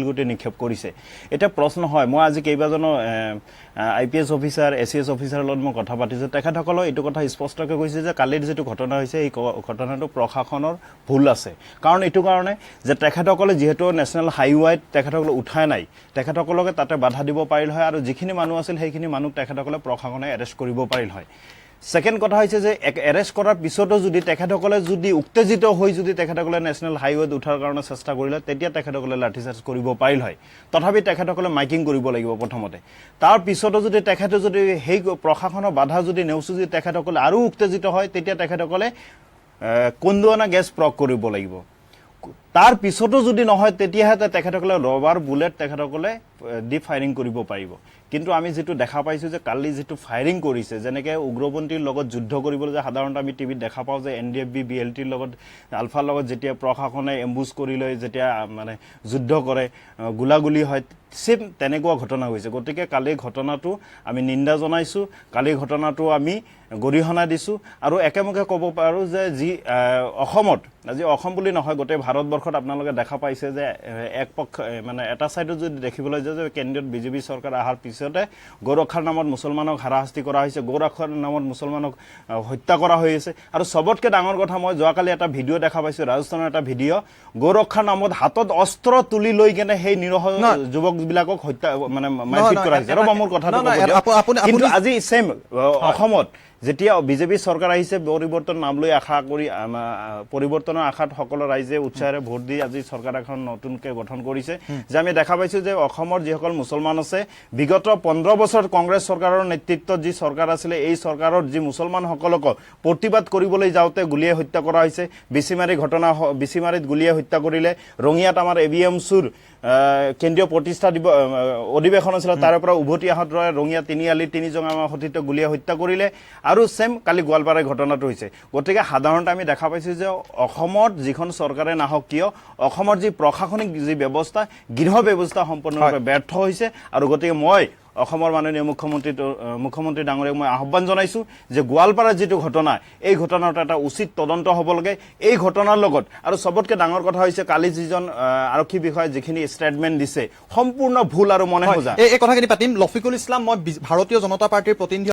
গোটে নিক্ষেপ কৰিছে এটা প্ৰশ্ন হয় মই আজি কেইবাজনো আইপিএছ অফিচাৰ এসিএস অফিচাৰৰ লগত মই কথা পাতিছো তেখেতসকলে এইটো কথা স্পষ্টকৈ কৈছে যে কালিৰ যেটো ঘটনা হৈছে এই ঘটনাটো প্ৰশাসনৰ ভুল আছে কাৰণ এইটো কাৰণে যে তেখেতসকলে যেহেতু নেশনাল হাইৱেত তেখেতসকলে উঠাই নাই তেখেতসকলকে তাতে বাধা দিব পাৰিল হয় আৰু যিখিনি মানুহ আছিল সেইখিনি মানুহ তেখেতসকলে প্ৰশাসনে এৰেষ্ট কৰিব পাৰিল হয় সেকেন্ড কথা হৈছে যে এৰেষ্ট কৰাৰ পিছতো যদি তেখেতসকলে যদি উত্তেজিত হৈ যদি তেখেতসকলে নেশনাল হাইৱেত উঠাৰ কাৰণে চেষ্টা কৰিলে তেতিয়া তেখেতসকলে লাঠিচাৰ্জ কৰিব পাৰিল হয় তথাপি তেখেতসকলে মাইকিং কৰিব লাগিব প্ৰথমতে তাৰ পিছতো যদি তেখেতে যদি সেই প্ৰশাসনৰ বাধা যদি নেওচি যদি তেখেতসকলে আৰু উত্তেজিত হয় তেতিয়া তেখেতসকলে কন্দুৱানা গেছ প্ৰয়োগ কৰিব লাগিব তাৰ পিছতো যদি নহয় তেতিয়াহে তেখেতসকলে ৰবাৰ বুলেট তেখেতসকলে দি ফায়াৰিং কৰিব পাৰিব কিন্তু আমি যেটো দেখা পাইছো যে কালি যেটো ফায়াৰিং কৰিছে যেনেকৈ উগ্ৰপন্থীৰ লগত যুদ্ধ কৰিবলৈ যে সাধাৰণতে আমি টিভিত দেখা পাওঁ যে এনডিএফবি বিএলটিৰ লগত আলফাৰ লগত যেতিয়া প্ৰশাসনে এম্বুজ কৰি লৈ যেতিয়া মানে যুদ্ধ কৰে গুলাগুলি হয় সেম তেনেকুৱা ঘটনা হৈছে গতিকে কালি ঘটনাটো আমি নিন্দা জনাইছো কালি ঘটনাটো আমি গৰিহণা দিছো আৰু একেমুখে ক'ব পাৰো যে যি অসমত আজি অসম বুলি নহয় গোটেই ভাৰতবৰ্ষত আপোনালোকে দেখা পাইছে যে এক পক্ষ মানে এটা সাইডত যদি দেখিবলৈ যায় যে কেন্দ্ৰীয় বিজেপি চৰকাৰ আহাৰ পিছতে গৌৰক্ষাৰ নামত মুছলমানক হাৰাশাস্তি কৰা হৈছে গৌৰক্ষাৰ নামত মুছলমানক হত্যা কৰা হৈছে আৰু সবতকে ডাঙৰ কথা মই যোৱাকালি এটা ভিডিঅ' দেখা পাইছো ৰাজস্থানৰ এটা ভিডিঅ' গৌৰক্ষাৰ নামত হাতত অস্ত্ৰ তুলি লৈ কেনে সেই নিৰহ যুৱক বিলাকক হত্যা মানে মাৰপিট কৰা হৈছে ৰবা মোৰ কথাটো কিন্তু আজি সেম অসমত যেতিয়া বিজেপি চৰকাৰ আহিছে পৰিৱৰ্তন নাম লৈ আশা কৰি পৰিৱৰ্তনৰ আশাত সকলো ৰাইজে উৎসাহেৰে ভোট দি আজি চৰকাৰ এখন নতুনকৈ গঠন কৰিছে যে আমি দেখা পাইছো যে অসমৰ যিসকল মুছলমান আছে বিগত 15 বছৰ কংগ্ৰেছ চৰকাৰৰ নেতৃত্বত যি চৰকাৰ আছিল এই চৰকাৰৰ যি মুছলমানসকলক প্ৰতিবাদ কৰিবলৈ যাওঁতে গুলিয়াই হত্যা কৰা হৈছে বিচিমাৰী ঘটনা বিচিমাৰীত গুলিয়াই হত্যা কৰিলে ৰঙিয়াত আমাৰ এবিএমছুৰ কেন্দ্ৰীয় প্ৰতিষ্ঠা অধিৱেশন আছিল তাৰ পৰা উভতি আহত ৰঙিয়া তিনিআলি তিনিজঙা সতীৰ্থ গুলিয়াই হত্যা কৰিলে আৰু সেম কালি গোৱালপাৰাৰ ঘটনাটো হৈছে গতিকে সাধাৰণতে আমি দেখা পাইছো যে অসমত যিখন চৰকাৰে নাহক কিয় অসমৰ যি প্ৰশাসনিক যি ব্যৱস্থা গৃহ ব্যৱস্থা সম্পূৰ্ণৰূপে ব্যৰ্থ হৈছে আৰু গতিকে মই অসমৰ মাননীয় মুখ্যমন্ত্ৰী ডাঙৰীয়াক মই আহ্বান জনাইছো যে গোৱালপাৰাৰ যেটো ঘটনা এই ঘটনাৰ এটা উচিত তদন্ত হ'ব লাগে এই ঘটনাৰ লগত আৰু সবতকে ডাঙৰ কথা হৈছে কালি যিজন আৰক্ষী বিষয়া যিখিনি ষ্টেটমেন্ট দিছে সম্পূৰ্ণ ভুল আৰু মনে হোজা এই কথাখিনি পাতিম লফিকুল ইছলাম মই ভাৰতীয় জনতা পাৰ্টিৰ প্ৰতিনিধি